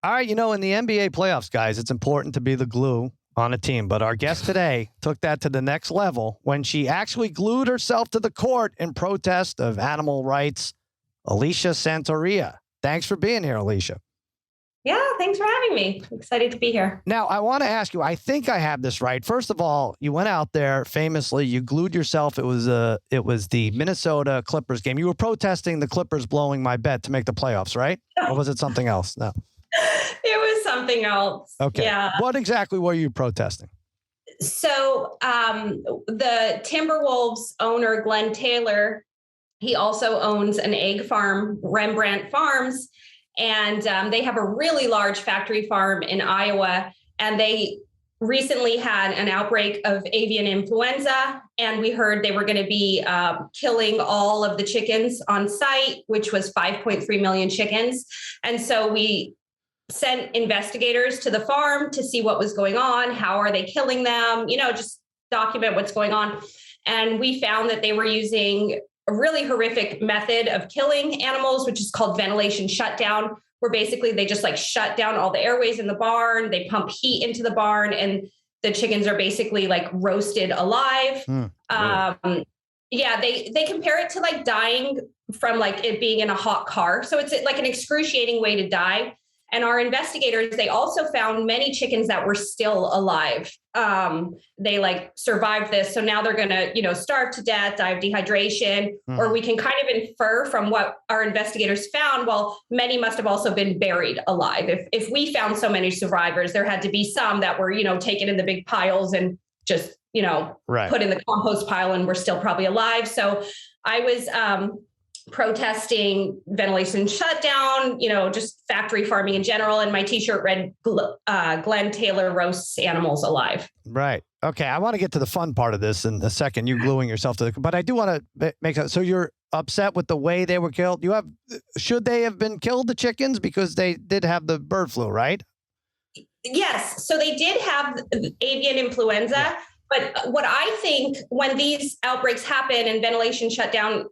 All right, in the NBA playoffs, guys, it's important to be the glue on a team. But our guest today took that to the next level when she actually glued herself to the court in protest of animal rights. Alicia Santurio. Thanks for being here, Alicia. Yeah, thanks for having me. Excited to be here. Now, I want to ask you, I think I have this right. First of all, you went out there famously, you glued yourself. It was the Minnesota Clippers game. You were protesting the Clippers blowing my bet to make the playoffs, right? Or was it something else? No. It was something else. Okay. Yeah. What exactly were you protesting? So the Timberwolves owner, Glenn Taylor, he also owns an egg farm, Rembrandt Farms. And they have a really large factory farm in Iowa. And they recently had an outbreak of avian influenza. And we heard they were going to be killing all of the chickens on site, which was 5.3 million chickens. And so we sent investigators to the farm to see what was going on. How are they killing them? Just document what's going on. And we found that they were using a really horrific method of killing animals, which is called ventilation shutdown, where basically they just shut down all the airways in the barn. They pump heat into the barn and the chickens are basically roasted alive. Really? Yeah, they compare it to dying from it being in a hot car. So it's an excruciating way to die. And our investigators, they also found many chickens that were still alive. They survived this. So now they're going to, starve to death, die of dehydration, or we can kind of infer from what our investigators found. Well, many must have also been buried alive. If we found so many survivors, there had to be some that were, taken in the big piles and just, right, put in the compost pile and were still probably alive. So I was, protesting ventilation shutdown, just factory farming in general. And my t-shirt read, Glenn Taylor roasts animals alive. Right. Okay. I want to get to the fun part of this in a second, you gluing yourself to but I do want to make that. So you're upset with the way they were killed. Should they have been killed, the chickens? Because they did have the bird flu, right? Yes. So they did have avian influenza. Yeah. But what I think when these outbreaks happen and ventilation shutdown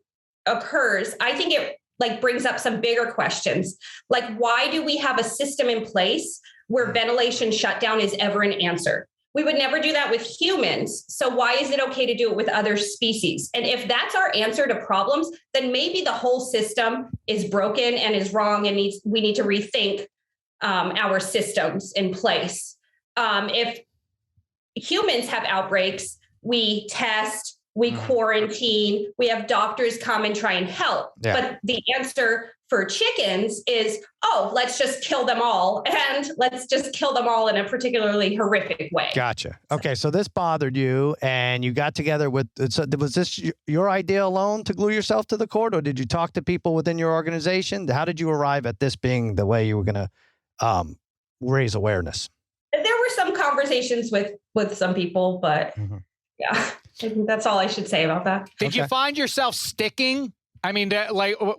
occurs, I think it brings up some bigger questions. Why do we have a system in place where ventilation shutdown is ever an answer? We would never do that with humans. So why is it okay to do it with other species? And if that's our answer to problems, then maybe the whole system is broken and is wrong and we need to rethink our systems in place. If humans have outbreaks, we test, we quarantine, we have doctors come and try and help. Yeah. But the answer for chickens is, let's just kill them all. And let's just kill them all in a particularly horrific way. Gotcha. Okay. So this bothered you and you got together with, so was this your idea alone to glue yourself to the court, or did you talk to people within your organization? How did you arrive at this being the way you were going to raise awareness? There were some conversations with some people, but yeah. I think that's all I should say about that. Did you find yourself sticking? I mean,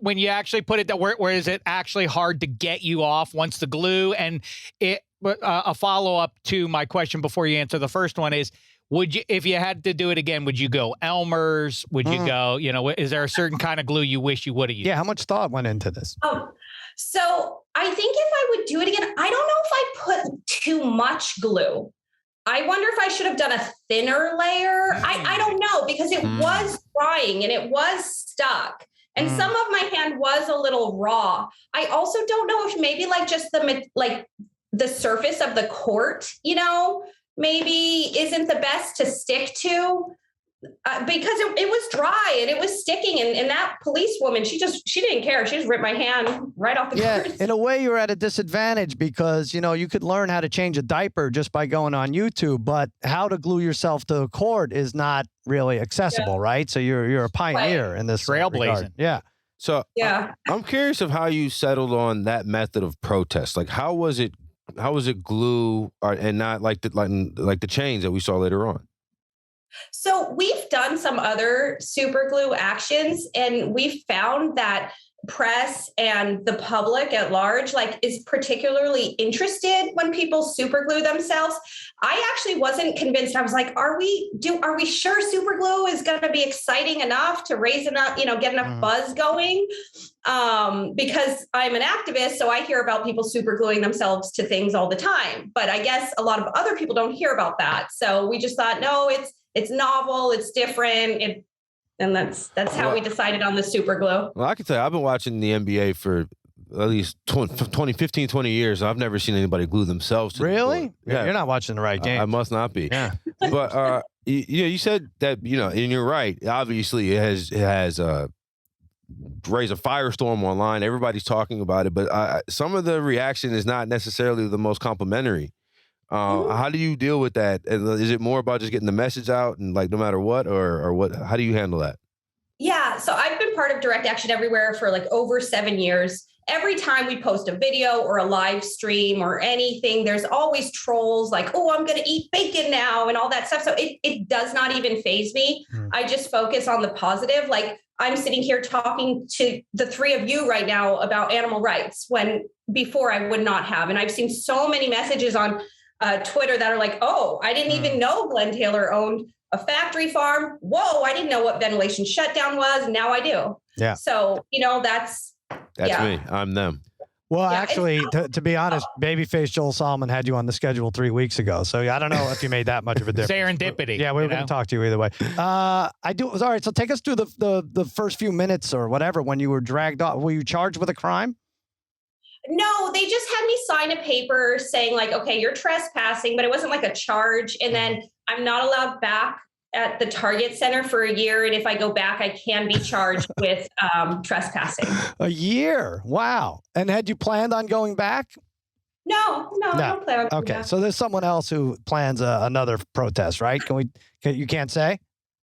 when you actually put it, where is it actually hard to get you off once the glue? And a follow-up to my question before you answer the first one is, would you, if you had to do it again, would you go Elmer's? Would you go, is there a certain kind of glue you wish you would have used? Yeah, how much thought went into this? So I think if I would do it again, I don't know if I put too much glue. I wonder if I should have done a thinner layer. I don't know, because it was drying and it was stuck. And some of my hand was a little raw. I also don't know if maybe just the surface of the court, maybe isn't the best to stick to. Because it was dry and it was sticking. And that policewoman, she didn't care. She just ripped my hand right off the court. In a way, you're at a disadvantage because, you could learn how to change a diaper just by going on YouTube, but how to glue yourself to a cord is not really accessible, right? So you're a pioneer in this trailblazing. Yeah. So I'm curious of how you settled on that method of protest. How was it glue and not like the chains that we saw later on? So we've done some other super glue actions, and we've found that press and the public at large is particularly interested when people super glue themselves. I actually wasn't convinced. I was like, are we sure super glue is going to be exciting enough to raise enough, get enough buzz going? Because I'm an activist, so I hear about people super gluing themselves to things all the time. But I guess a lot of other people don't hear about that. So we just thought, no, it's novel, it's different. And that's how we decided on the super glue. Well, I can tell you, I've been watching the NBA for at least 20 years. I've never seen anybody glue themselves to Really? the court. You're not watching the right game. I must not be. Yeah. But you said that, and you're right. Obviously, it has raised a firestorm online. Everybody's talking about it, but some of the reaction is not necessarily the most complimentary. How do you deal with that? Is it more about just getting the message out and no matter what, or what? How do you handle that? Yeah, so I've been part of Direct Action Everywhere for over 7 years. Every time we post a video or a live stream or anything, there's always trolls oh, I'm going to eat bacon now and all that stuff. So it does not even faze me. I just focus on the positive. I'm sitting here talking to the three of you right now about animal rights when before I would not have. And I've seen so many messages on Twitter that are oh, I didn't even know Glenn Taylor owned a factory farm. Whoa, I didn't know what ventilation shutdown was. Now I do. Yeah. So, that's me. I'm them. Well, actually, to be honest, babyface Joel Solomon had you on the schedule 3 weeks ago. So I don't know if you made that much of a difference. Serendipity. Yeah, we were going to talk to you either way. I do. All right. So take us through the first few minutes or whatever when you were dragged off. Were you charged with a crime? No, they just had me sign a paper saying okay, you're trespassing, but it wasn't a charge. And then I'm not allowed back at the Target Center for a year. And if I go back, I can be charged with trespassing. A year? Wow. And had you planned on going back? No, I don't plan on going Okay. back. So there's someone else who plans another protest, right? You can't say?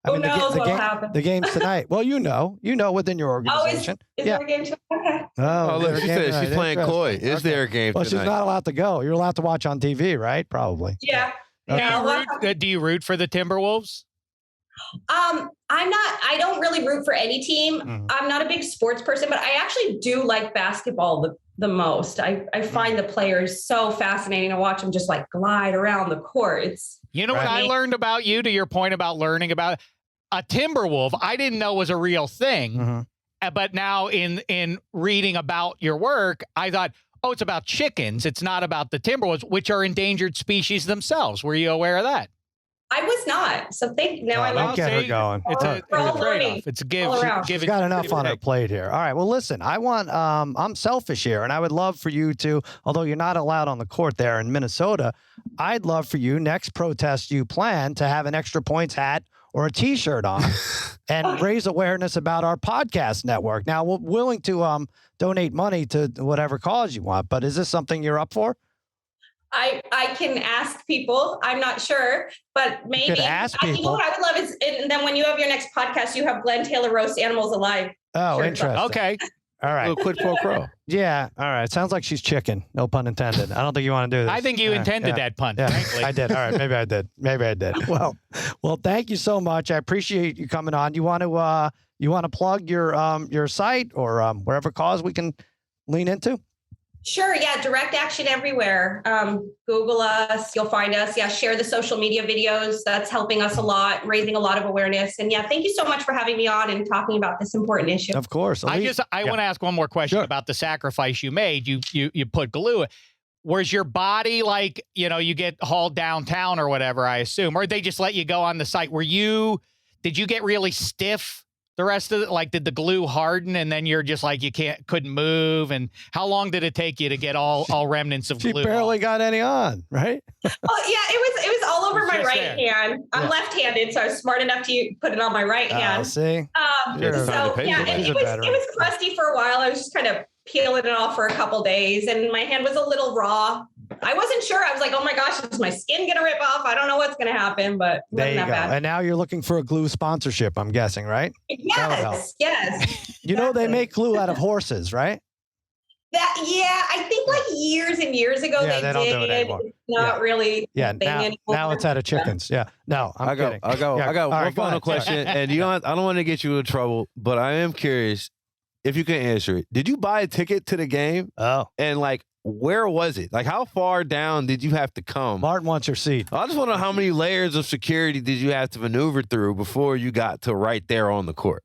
Who knows what'll happen? The game's tonight. Well, you know within your organization. Is there a game tonight? Okay. Oh, look, she said she's playing coy. Is there a game Well, tonight? she's not allowed to go. You're allowed to watch on TV, right? Probably. Yeah. Okay. Do you root for the Timberwolves? I don't really root for any team. I'm not a big sports person, but I actually do like basketball the most. I find the players so fascinating to watch them just glide around the court. It's what I learned about you, to your point about learning about a Timberwolf, I didn't know was a real thing. But now in reading about your work, I thought, oh, it's about chickens. It's not about the Timberwolves, which are endangered species themselves. Were you aware of that? I was not. So I don't get her going. It's a trade-off. It's a give. She's got enough on her plate here. All right. Well, listen, I'm selfish here, and I would love for you to, although you're not allowed on the court there in Minnesota, I'd love for you, next protest you plan, to have an extra points hat or a T-shirt on and raise awareness about our podcast network. Now, we're willing to donate money to whatever cause you want, but is this something you're up for? I can ask people. I'm not sure, but maybe. You could ask people. What I would love is, and then when you have your next podcast, you have Glenn Taylor roast animals alive. Oh, interesting. Okay. All right. A little quid pro quo. Yeah. All right. Sounds like she's chicken. No pun intended. I don't think you want to do this. I think you intended that pun. Yeah, frankly. I did. All right. Maybe I did. Well, thank you so much. I appreciate you coming on. You want to plug your site or wherever cause we can lean into? Sure. Yeah. Direct Action Everywhere. Google us. You'll find us. Yeah. Share the social media videos. That's helping us a lot, raising a lot of awareness. And yeah, thank you so much for having me on and talking about this important issue. Of course. I want to ask one more question about the sacrifice you made. You put glue. Was your body you get hauled downtown or whatever, I assume, or they just let you go on the site? Did you get really stiff? The rest of it, did the glue harden and then you're just you couldn't move? And how long did it take you to get all remnants of glue? She barely got any on, right? Oh yeah, it was all over my right hand. I'm left-handed, so I was smart enough to put it on my right hand. See? It was crusty for a while. I was just kind of peeling it off for a couple days, and my hand was a little raw. I wasn't sure. I was like, oh my gosh, is my skin going to rip off? I don't know what's going to happen, but there you go. Bad. And now you're looking for a glue sponsorship, I'm guessing, right? Yes. You know, they make glue out of horses, right? I think years and years ago they don't do it anymore. It's not really. Yeah, now it's out of chickens. Yeah. No, I'm kidding. I got one final question, and I don't want to get you in trouble, but I am curious. if you can answer it, did you buy a ticket to the game? Oh, And like, where was it? Like, how far down did you have to come? Martin wants your seat. I just want to know how many layers of security did you have to maneuver through before you got to right there on the court?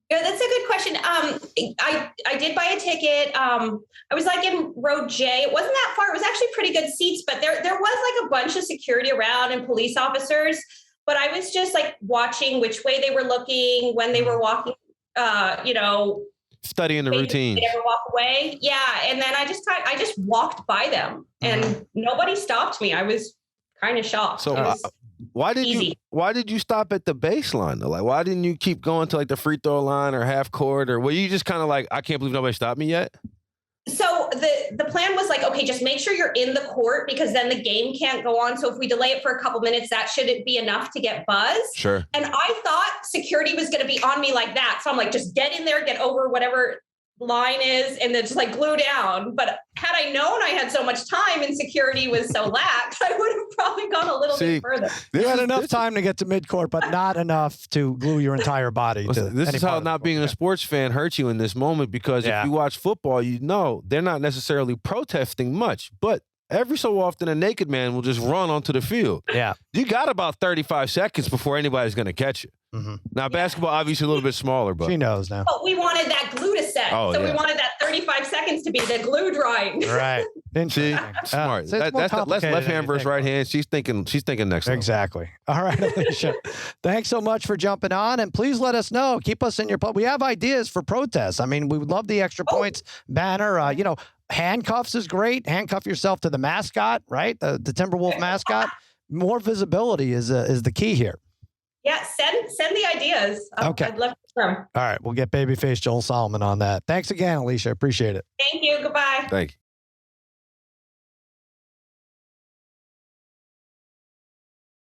Yeah, that's a good question. I did buy a ticket. I was like in row J. It wasn't that far. It was actually pretty good seats, but there was like a bunch of security around and police officers. But I was just like watching which way they were looking, when they were walking, Studying the routine. They ever walk away. Yeah. And then I just walked by them and nobody stopped me. I was kind of shocked. So why did you stop at the baseline though? Like, why didn't you keep going to like the free throw line or half court, or were you just kind of like, I can't believe nobody stopped me yet? So the plan was like, okay, just make sure you're in the court because then the game can't go on. So if we delay it for a couple minutes, that shouldn't be enough to get buzz. Sure. And I thought security was going to be on me like that. So I'm like, just get in there, get over whatever line is, and then just like glue down. But had I known I had so much time and security was so lax, I would have probably gone a little bit further. You had enough time to get to midcourt, but not enough to glue your entire body. This is how not being a sports fan hurts you in this moment, because if you watch football, you know they're not necessarily protesting much, but every so often a naked man will just run onto the field. Yeah. You got about 35 seconds before anybody's going to catch you. Now, basketball, obviously a little bit smaller, but she knows now. But we wanted that glue to set. We wanted that 35 seconds to be the glue drying. Right. See, smart. That's left hand versus right hand. She's thinking next level. Exactly. All right, Alicia. Thanks so much for jumping on, and please let us know. Keep us in your. We have ideas for protests. I mean, we would love the extra points banner. Handcuffs is great. Handcuff yourself to the mascot, right? The Timberwolf mascot. More visibility is the key here. Yeah, send the ideas. Okay. I'd love to hear them. All right, we'll get babyface Joel Solomon on that. Thanks again, Alicia. Appreciate it. Thank you. Goodbye. Thank you.